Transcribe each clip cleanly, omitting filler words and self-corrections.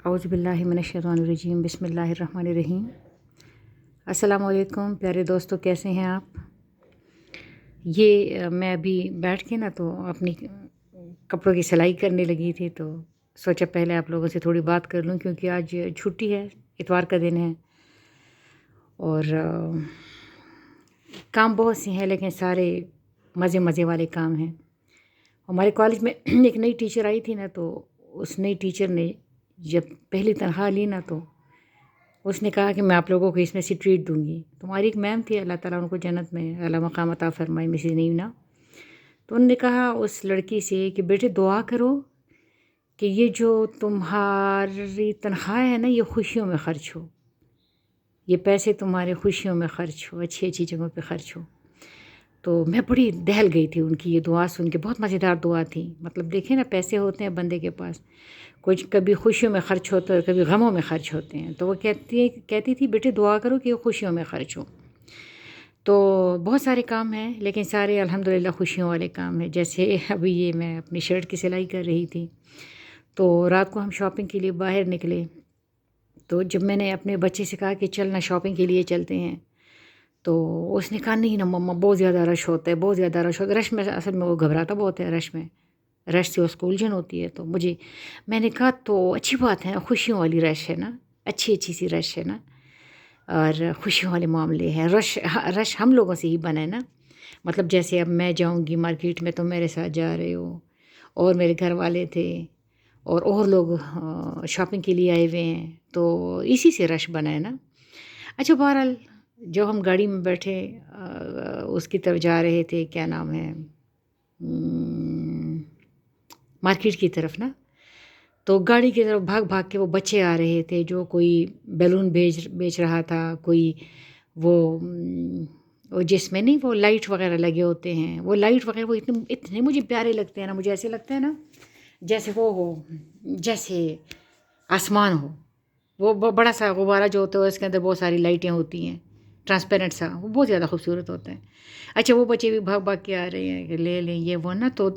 اعوذ باللہ من الشیطان الرجیم، بسم اللہ الرحمن الرحیم۔ السلام علیکم پیارے دوستو، کیسے ہیں آپ؟ میں ابھی بیٹھ کے تو اپنی کپڑوں کی سلائی کرنے لگی تھی، تو سوچا پہلے آپ لوگوں سے تھوڑی بات کر لوں، کیونکہ آج چھٹی ہے، اتوار کا دن ہے اور کام بہت سے ہیں، لیکن سارے مزے والے کام ہیں۔ ہمارے کالج میں ایک نئی ٹیچر آئی تھی تو اس نئی ٹیچر نے جب پہلی تنخواہ لی تو اس نے کہا کہ میں آپ لوگوں کو اس میں سے ٹریٹ دوں گی۔ تمہاری ایک میم تھی، اللہ تعالیٰ ان کو جنت میں اعلیٰ مقام عطا فرمائے، مسز نینا، تو انہوں نے کہا اس لڑکی سے کہ بیٹے دعا کرو کہ یہ جو تمہاری تنخواہ ہے یہ خوشیوں میں خرچ ہو، یہ پیسے تمہارے خوشیوں میں خرچ ہو، اچھی جگہوں پہ خرچ ہو۔ تو میں بڑی دہل گئی تھی ان کی یہ دعا سن کے، بہت مزیدار دعا تھی۔ مطلب دیکھیں پیسے ہوتے ہیں بندے کے پاس، کچھ کبھی خوشیوں میں خرچ ہوتا ہے اور کبھی غموں میں خرچ ہوتے ہیں، تو وہ کہتی تھی بیٹے دعا کرو کہ وہ خوشیوں میں خرچ ہو۔ تو بہت سارے کام ہیں، لیکن سارے الحمدللہ خوشیوں والے کام ہیں۔ جیسے ابھی میں اپنی شرٹ کی سلائی کر رہی تھی، تو رات کو ہم شاپنگ کے لیے باہر نکلے، تو جب میں نے اپنے بچے سے کہا کہ چلنا شاپنگ کے لیے چلتے ہیں، تو اس نے کہا نہیں مما، بہت زیادہ رش ہوتا ہے، بہت زیادہ رش ہوتا ہے۔ رش میں اصل میں وہ گھبراتا بہت ہے، رش سے اس کو الجھن ہوتی ہے۔ تو میں نے کہا تو اچھی بات ہے، خوشیوں والی رش ہے نا، اچھی سی رش ہے نا، اور خوشیوں والے معاملے ہیں۔ رش ہم لوگوں سے ہی بنا ہے نا، مطلب جیسے اب میں جاؤں گی مارکیٹ میں تو میرے ساتھ جا رہے ہو، اور میرے گھر والے تھے اور لوگ شاپنگ کے لیے آئے ہوئے ہیں، تو اسی سے رش بنا ہے نا۔ اچھا بہرحال جو ہم گاڑی میں بیٹھے اس کی طرف جا رہے تھے، کیا نام ہے، مارکیٹ کی طرف نا، تو گاڑی کی طرف بھاگ کے وہ بچے آ رہے تھے، جو کوئی بیلون بیچ رہا تھا، کوئی وہ جس میں نہیں وہ لائٹ وغیرہ لگے ہوتے ہیں، وہ لائٹ وغیرہ وہ اتنے مجھے پیارے لگتے ہیں نا، مجھے ایسے لگتا ہے نا جیسے وہ ہو، جیسے آسمان ہو، وہ بڑا سا غبارہ جو ہوتا ہے اس کے اندر بہت ساری لائٹیں ہوتی ہیں، ٹرانسپیرنٹ سا، وہ بہت زیادہ خوبصورت ہوتا ہے۔ اچھا وہ بچے بھی بھاگ کے آ رہے ہیں کہ لے لیں یہ وہ نا، تو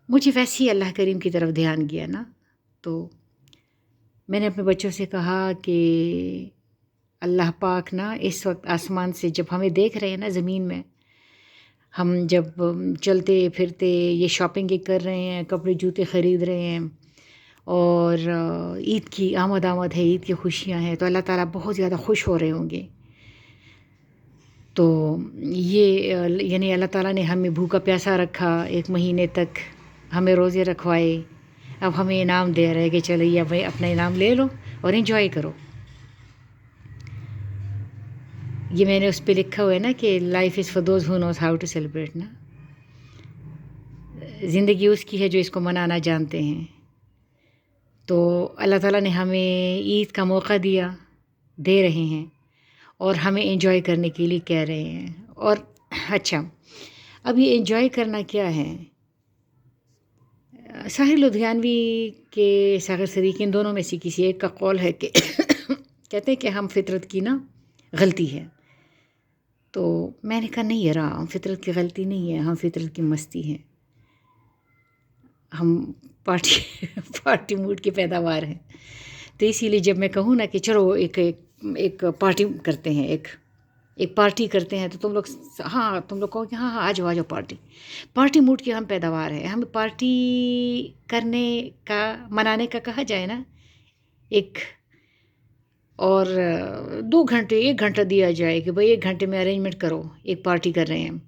مجھے ویسے ہی اللہ کریم کی طرف دھیان گیا نا، تو میں نے اپنے بچوں سے کہا کہ اللہ پاک نا اس وقت آسمان سے جب ہمیں دیکھ رہے ہیں نا، زمین میں ہم جب چلتے پھرتے یہ شاپنگ کر رہے ہیں، کپڑے جوتے خرید رہے ہیں، اور عید کی آمد ہے، عید کی خوشیاں ہیں، تو اللہ تعالیٰ بہت زیادہ خوش ہو رہے ہوں گے۔ تو یہ یعنی اللہ تعالیٰ نے ہمیں بھوکا پیاسا رکھا 1 مہینے تک، ہمیں روزے رکھوائے، اب ہمیں انعام دے رہے کہ چلو اب اپنا انعام لے لو اور انجوائے کرو۔ یہ میں نے اس پہ لکھا ہوا ہے نا کہ life is for those who knows how to celebrate نا، زندگی اس کی ہے جو اس کو منانا جانتے ہیں۔ تو اللہ تعالیٰ نے ہمیں عید کا موقع دے رہے ہیں، اور ہمیں انجوائے کرنے کے لیے کہہ رہے ہیں۔ اور اچھا اب یہ انجوائے کرنا کیا ہے؟ ساحر لدھیانوی کے ساغر صدیقین دونوں میں سے کسی ایک کا قول ہے کہ کہتے ہیں کہ ہم فطرت کی نا غلطی ہے، تو میں نے کہا نہیں یار، ہم فطرت کی غلطی نہیں ہے، ہم فطرت کی مستی ہیں، ہم پارٹی موڈ کی پیداوار ہیں۔ تو اسی لیے جب میں کہوں نا کہ چلو ایک پارٹی کرتے ہیں، ایک پارٹی کرتے ہیں، تو تم لوگ کہو کہ ہاں آ جاؤ پارٹی موڈ کی ہم پیداوار ہے، ہم پارٹی کرنے کا منانے کا کہا جائے نا، اور 2 گھنٹے 1 گھنٹہ دیا جائے کہ بھائی 1 گھنٹے میں ارینجمنٹ کرو، ایک پارٹی کر رہے ہیں،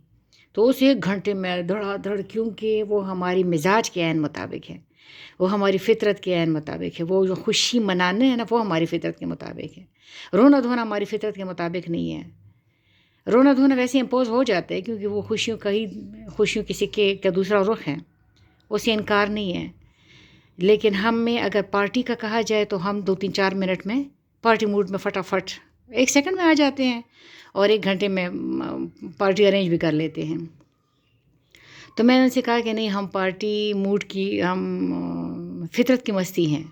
تو اس 1 گھنٹے میں دھڑا دھڑ، کیونکہ وہ ہماری مزاج کے عین مطابق ہے، وہ ہماری فطرت کے عین مطابق ہے، وہ جو خوشی منانے ہیں نا وہ ہماری فطرت کے مطابق ہے۔ رونا دھونا ہماری فطرت کے مطابق نہیں ہے۔ رونا دھونا ویسے امپوز ہو جاتا ہے، کیونکہ وہ خوشیوں کے سکے کا دوسرا رخ ہے، اس سے انکار نہیں ہے، لیکن ہم میں اگر پارٹی کا کہا جائے تو ہم 2-3-4 منٹ میں پارٹی موڈ میں فٹافٹ 1 سیکنڈ میں آ جاتے ہیں، اور 1 گھنٹے میں پارٹی ارینج بھی کر لیتے ہیں۔ تو میں نے ان سے کہا کہ نہیں، ہم پارٹی موڈ کی، ہم فطرت کی مستی ہیں،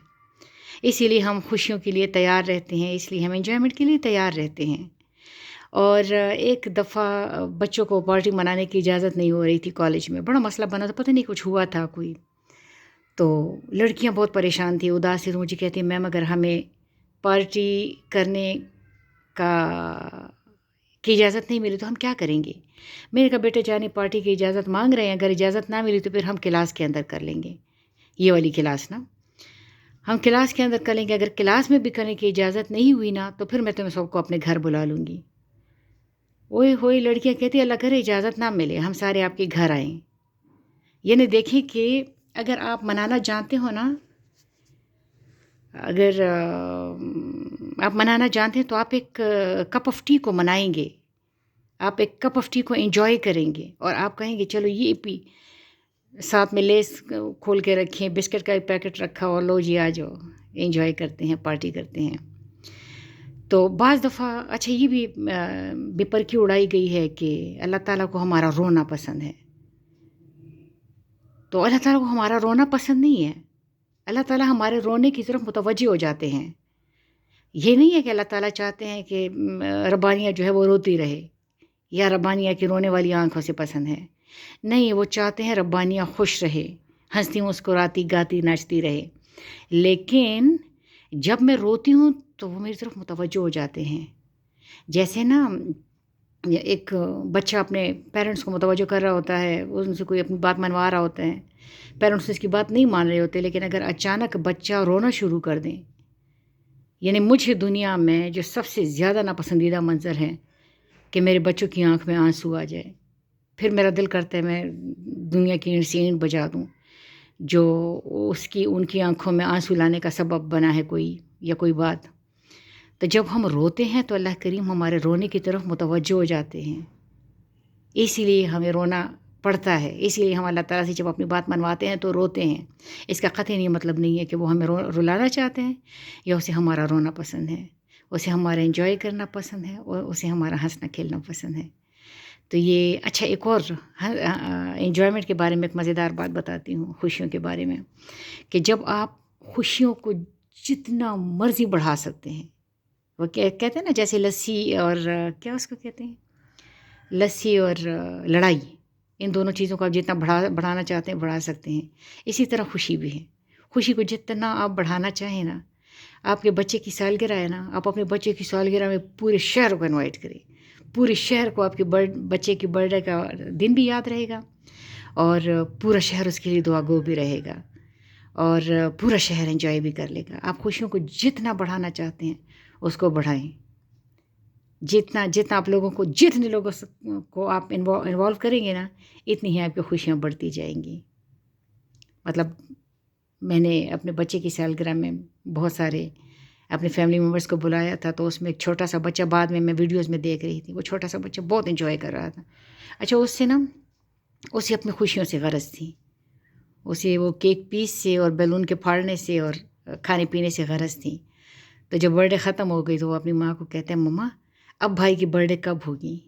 اسی لیے ہم خوشیوں کے لیے تیار رہتے ہیں، اس لیے ہم انجوائمنٹ کے لیے تیار رہتے ہیں۔ اور ایک دفعہ بچوں کو پارٹی منانے کی اجازت نہیں ہو رہی تھی کالج میں، بڑا مسئلہ بنا تھا، پتہ نہیں کچھ ہوا تھا کوئی، تو لڑکیاں بہت پریشان تھیں، اداس تھیں، تو مجھے کہتی میم اگر ہمیں پارٹی کرنے کا کی اجازت نہیں ملی تو ہم کیا کریں گے؟ میں نے کہا بیٹا جانے پارٹی کی اجازت مانگ رہے ہیں، اگر اجازت نہ ملی تو پھر ہم کلاس کے اندر کر لیں گے، یہ والی کلاس نا ہم کلاس کے اندر کر لیں گے، اگر کلاس میں بھی کرنے کی اجازت نہیں ہوئی نا تو پھر میں تمہیں سب کو اپنے گھر بلا لوں گی۔ اوئے ہوئے لڑکیاں کہتی اللہ کرے اجازت نہ ملے، ہم سارے آپ کے گھر آئیں۔ یعنی دیکھیں کہ اگر آپ منانا جانتے ہو نا، اگر آپ منانا جانتے ہیں تو آپ ایک کپ آف ٹی کو منائیں گے، آپ ایک کپ آف ٹی کو انجوائے کریں گے، اور آپ کہیں گے چلو یہ پی، ساتھ میں لیس کھول کے رکھیں، بسکٹ کا ایک پیکٹ رکھا اور لو جی آ جاؤ، انجوائے کرتے ہیں، پارٹی کرتے ہیں۔ تو بعض دفعہ اچھا یہ بھی بے پرکی اڑائی گئی ہے کہ اللہ تعالیٰ کو ہمارا رونا پسند ہے، تو اللہ تعالیٰ کو ہمارا رونا پسند نہیں ہے، اللہ تعالیٰ ہمارے رونے کی طرف متوجہ ہو جاتے ہیں۔ یہ نہیں ہے کہ اللہ تعالیٰ چاہتے ہیں کہ ربانیہ جو ہے وہ روتی رہے، یا ربانیہ کی رونے والی آنکھوں سے پسند ہے، نہیں، وہ چاہتے ہیں ربانیہ خوش رہے، ہنستی مسکراتی گاتی ناچتی رہے۔ لیکن جب میں روتی ہوں تو وہ میری طرف متوجہ ہو جاتے ہیں، جیسے نا ایک بچہ اپنے پیرنٹس کو متوجہ کر رہا ہوتا ہے، ان سے کوئی اپنی بات منوا رہا ہوتا ہے، پیرنٹس اس کی بات نہیں مان رہے ہوتے، لیکن اگر اچانک بچہ رونا شروع کر دیں، یعنی مجھے دنیا میں جو سب سے زیادہ ناپسندیدہ منظر ہے کہ میرے بچوں کی آنکھ میں آنسو آ جائے، پھر میرا دل کرتا ہے میں دنیا کی اینٹ سے اینٹ بجا دوں جو ان کی آنکھوں میں آنسو لانے کا سبب بنا ہے کوئی یا کوئی بات۔ تو جب ہم روتے ہیں تو اللہ کریم ہمارے رونے کی طرف متوجہ ہو جاتے ہیں، اسی لیے ہمیں رونا پڑتا ہے، اسی لیے ہم اللہ تعالیٰ سے جب اپنی بات منواتے ہیں تو روتے ہیں۔ اس کا قطعی یہ مطلب نہیں ہے کہ وہ ہمیں رلانا چاہتے ہیں یا اسے ہمارا رونا پسند ہے، اسے ہمارا انجوائے کرنا پسند ہے اور اسے ہمارا ہنسنا کھیلنا پسند ہے۔ تو یہ اچھا ایک اور انجوائمنٹ کے بارے میں ایک مزیدار بات بتاتی ہوں، خوشیوں کے بارے میں، کہ جب آپ خوشیوں کو جتنا مرضی بڑھا سکتے ہیں، وہ کہتے ہیں نا جیسے لسی اور کیا اس کو کہتے ہیں، لسی اور لڑائی، ان دونوں چیزوں کو آپ جتنا بڑھانا چاہتے ہیں بڑھا سکتے ہیں، اسی طرح خوشی بھی ہے۔ خوشی کو جتنا آپ بڑھانا چاہیں نا، آپ کے بچے کی سالگرہ ہے نا، آپ اپنے بچے کی سالگرہ میں پورے شہر کو انوائٹ کریں، پورے شہر کو آپ کے بچے کی برتھ ڈے کا دن بھی یاد رہے گا، اور پورا شہر اس کے لیے دعا گو بھی رہے گا، اور پورا شہر انجوائے بھی کر لے گا۔ آپ خوشیوں کو جتنا بڑھانا چاہتے ہیں اس کو بڑھائیں، جتنا آپ لوگوں کو، جتنے لوگوں کو آپ انوالو کریں گے نا، اتنی ہی آپ کی خوشیاں بڑھتی جائیں گی۔ مطلب میں نے اپنے بچے کی سالگرہ میں بہت سارے اپنے فیملی ممبرس کو بلایا تھا، تو اس میں ایک چھوٹا سا بچہ، بعد میں ویڈیوز میں دیکھ رہی تھی، وہ چھوٹا سا بچہ بہت انجوائے کر رہا تھا۔ اچھا اس سے نا، اسے اپنی خوشیوں سے غرض تھی، اسے وہ کیک پیس سے اور بیلون کے پھاڑنے سے اور کھانے پینے سے غرض تھی۔ تو جب برتھ ڈے ختم ہو گئی تو وہ اپنی ماں کو کہتے ہیں مما اب بھائی کی برتھ ڈے کب ہوگی؟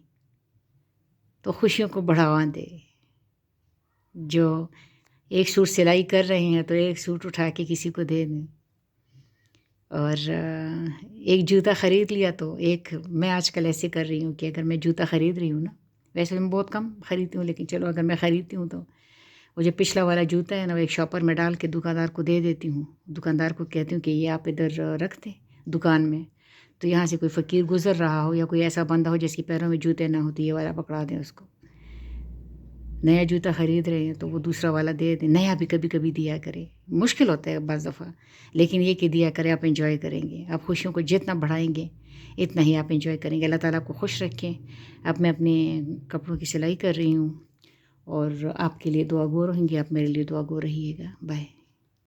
تو خوشیوں کو بڑھاوا دے، جو ایک سوٹ سلائی کر رہے ہیں تو ایک سوٹ اٹھا کے کسی کو دے دیں، اور ایک جوتا خرید لیا تو ایک، میں آج کل ایسے کر رہی ہوں کہ اگر میں جوتا خرید رہی ہوں نا، ویسے میں بہت کم خریدتی ہوں، لیکن چلو اگر میں خریدتی ہوں تو وہ جو پچھلا والا جوتا ہے نا، وہ ایک شاپر میں ڈال کے دکاندار کو دے دیتی ہوں، دکاندار کو کہتی ہوں کہ یہ آپ ادھر رکھ دیں دکان میں، تو یہاں سے کوئی فقیر گزر رہا ہو یا کوئی ایسا بندہ ہو جس کے پیروں میں جوتے نہ ہو تو یہ والا پکڑا دیں اس کو۔ نیا جوتا خرید رہے ہیں تو وہ دوسرا والا دے دیں، نیا بھی کبھی کبھی دیا کرے، مشکل ہوتا ہے بعض دفعہ، لیکن یہ کہ دیا کرے، آپ انجوائے کریں گے، آپ خوشیوں کو جتنا بڑھائیں گے اتنا ہی آپ انجوائے کریں گے۔ اللہ تعالیٰ کو خوش رکھیں۔ اب میں اپنے کپڑوں کی سلائی کر رہی ہوں، اور آپ کے لیے دعا گو رہیں گی، آپ میرے لیے دعا گو رہیے گا۔ بائے۔